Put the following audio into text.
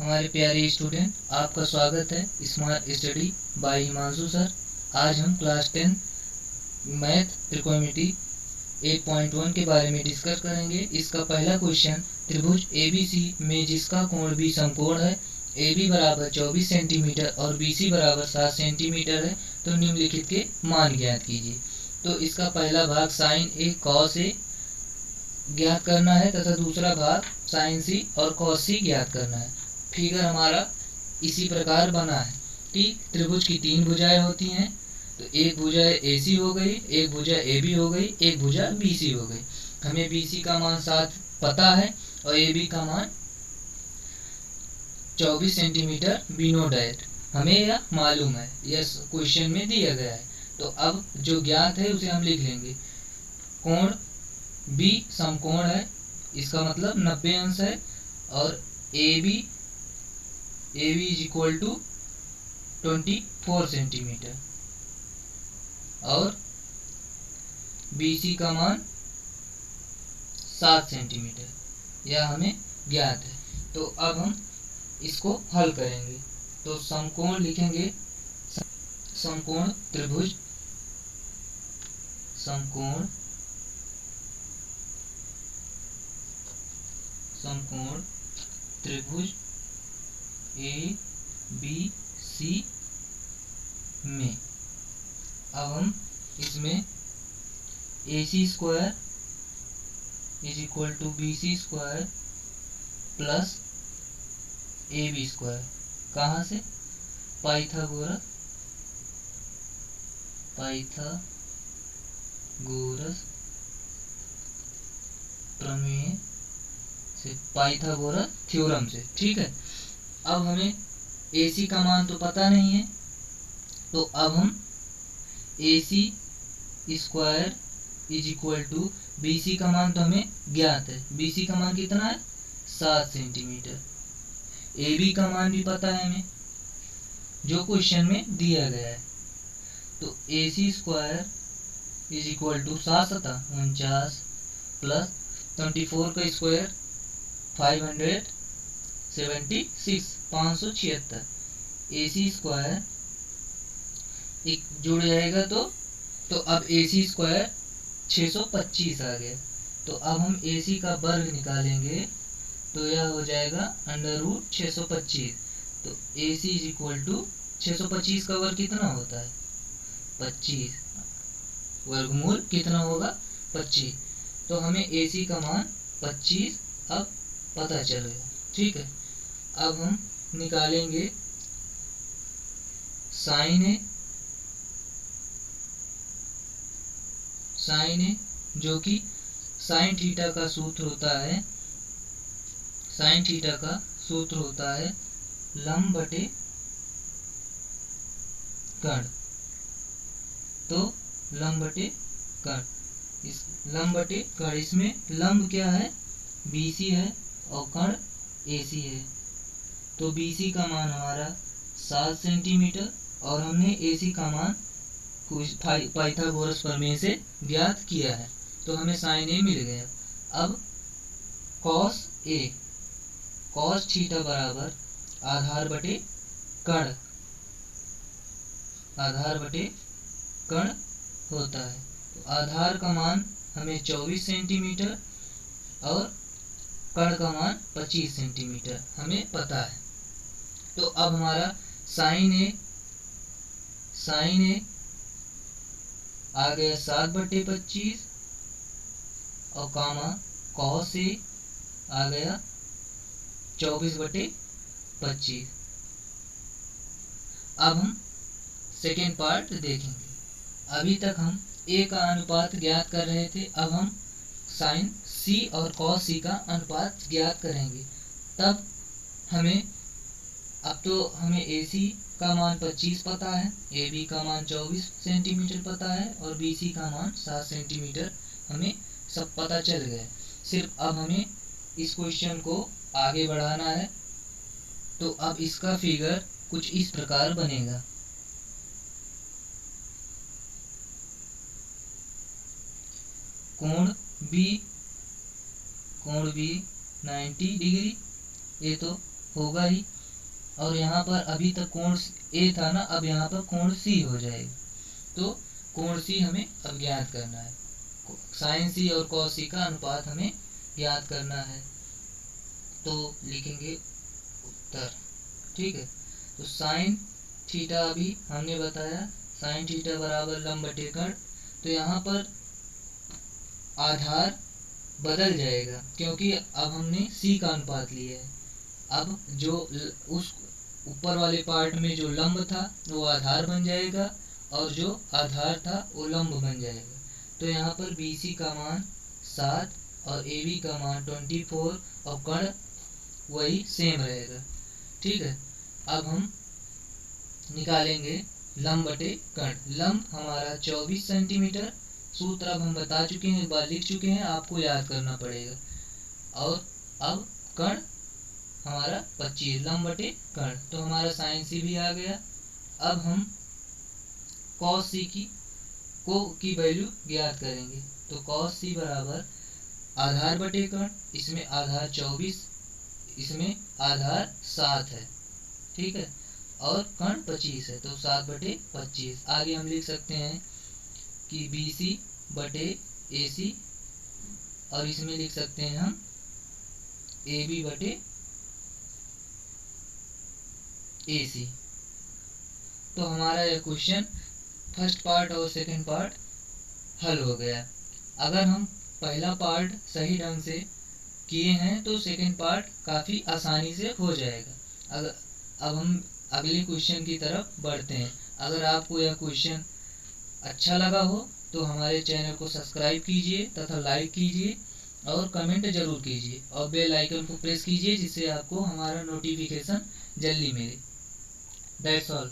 हमारे प्यारे स्टूडेंट, आपका स्वागत है smart study bye Himanshu sir. आज हम क्लास 10 मैथ त्रिकोणमिति 8.1 के बारे में डिस्कस करेंगे। इसका पहला क्वेश्चन, त्रिभुज ABC में जिसका कोण भी समकोण है, AB बराबर 24 सेंटीमीटर और BC बराबर 7 सेंटीमीटर है, तो निम्नलिखित के मान ज्ञात कीजिए। तो इसका पहला भाग साइन A कॉस A ज्ञात करना है तथा दूसरा भाग साइन C और कॉस C ज्ञात करना है। फिगर हमारा इसी प्रकार बना है कि त्रिभुज की 3 भुजाएं होती हैं, तो एक भुजा AC हो गई, एक भुजा AB हो गई, एक भुजा BC हो गई। हमें BC का मान 7 पता है और AB का मान 24 सेंटीमीटर बीनो डैट हमें यह मालूम है, यह क्वेश्चन में दिया गया है। तो अब जो ज्ञात है उसे हम लिख लेंगे। कोण B समकोण है, इसका मतलब 90 अंश है, और AB is equal to 24 centimetre और BC का मान 7 सेंटीमीटर, यह हमें ज्ञात है। तो अब हम इसको हल करेंगे। तो समकोण लिखेंगे, समकोण त्रिभुज, समकोण त्रिभुज ABC में अब हम इसमें AC square is equal to BC square plus AB square, कहाँ से? पाइथागोरस प्रमेय से, पाइथागोरस थ्योरम से। ठीक है। अब हमें AC का मान तो पता नहीं है, तो अब हम AC square is equal to BC का मान तो हमें ज्ञात है। BC का मान कितना है? 7 सेंटीमीटर। AB का मान भी पता है हमें, जो क्वेश्चन में दिया गया है। तो AC square is equal to 7 49 plus 24 का स्क्वायर 576 AC स्क्वायर एक जुड़ जाएगा तो अब AC स्क्वायर 625 आ गया। तो अब हम AC का वर्ग निकालेंगे तो यह हो जाएगा √ 625। तो AC इज इक्वल टू 625 का वर्ग कितना होता है? 25। वर्गमूल कितना होगा? 25। तो हमें AC का मान 25 अब पता चलेगा। ठीक है। अब हम निकालेंगे साइन A, जो कि साइन थीटा का सूत्र होता है लंब बटे कर्ण। तो लंब बटे कर्ण, इस लंब बटे कर्ण, इसमें लंब क्या है? BC है और कर्ण AC है। तो BC का मान हमारा 7 सेंटीमीटर और हमने AC का मान पाइथागोरस प्रमेय से ज्ञात किया है, तो हमें साइन A मिल गया। अब कॉस थीटा बराबर आधार बटे कर्ण होता है। तो आधार का मान हमें 24 सेंटीमीटर और कर्ण का मान 25 सेंटीमीटर हमें पता है। तो अब हमारा साइन A आ गया 7/25 और कॉस A आ गया 24/25। अब हम सेकेंड पार्ट देखेंगे। अभी तक हम A का अनुपात ज्ञात कर रहे थे, अब हम साइन C और कॉस C का अनुपात ज्ञात करेंगे। तब हमें AC का मान 25 पता है, AB का मान 24 सेंटीमीटर पता है और BC का मान 7 सेंटीमीटर हमें सब पता चल गया। सिर्फ अब हमें इस क्वेश्चन को आगे बढ़ाना है। तो अब इसका फिगर कुछ इस प्रकार बनेगा। कोण B 90 डिग्री, ये तो होगा ही। और यहाँ पर अभी तक कोण ए था ना, अब यहाँ पर कोण सी हो जाएगा। तो कोण सी हमें अब ज्ञात करना है, साइन सी और कॉस सी का अनुपात हमें ज्ञात करना है। तो लिखेंगे उत्तर, ठीक है। तो साइन थीटा अभी हमने बताया, साइन थीटा बराबर लंब बटे कर्ण। तो यहाँ पर आधार बदल जाएगा क्योंकि अब हमने सी का अनुपात लिया है। अब जो उस ऊपर वाले पार्ट में जो लंब था वो आधार बन जाएगा और जो आधार था वो लंब बन जाएगा। तो यहाँ पर BC का मान 7 और AB का मान 24 और कर्ण वही सेम रहेगा, ठीक है। अब हम निकालेंगे लंब बटे कर्ण। लंब हमारा 24 सेंटीमीटर, सूत्र अब हम बता चुके हैं, एक बार लिख चुके हैं, आपको याद करना पड़ेगा। और अब कर्ण हमारा 25, लंब बटे कर्ण। तो हमारा साइन सी भी आ गया। अब हम कॉस सी की वैल्यू ज्ञात करेंगे। तो कॉस सी बराबर आधार बटे कर्ण, इसमें आधार 24, इसमें आधार 7 है, ठीक है, और कर्ण 25 है, तो 7 बटे 25। आगे हम लिख सकते हैं कि BC बटे AC, और इसमें लिख सकते हैं हम AB बटे AC। तो हमारा यह क्वेश्चन फर्स्ट पार्ट और सेकंड पार्ट हल हो गया। अगर हम पहला पार्ट सही ढंग से किए हैं तो सेकंड पार्ट काफ़ी आसानी से हो जाएगा। अब हम अगले क्वेश्चन की तरफ बढ़ते हैं। अगर आपको यह क्वेश्चन अच्छा लगा हो तो हमारे चैनल को सब्सक्राइब कीजिए तथा लाइक कीजिए और कमेंट जरूर कीजिए और बेल आइकन को प्रेस कीजिए जिससे आपको हमारा नोटिफिकेशन जल्दी मिले। That's all.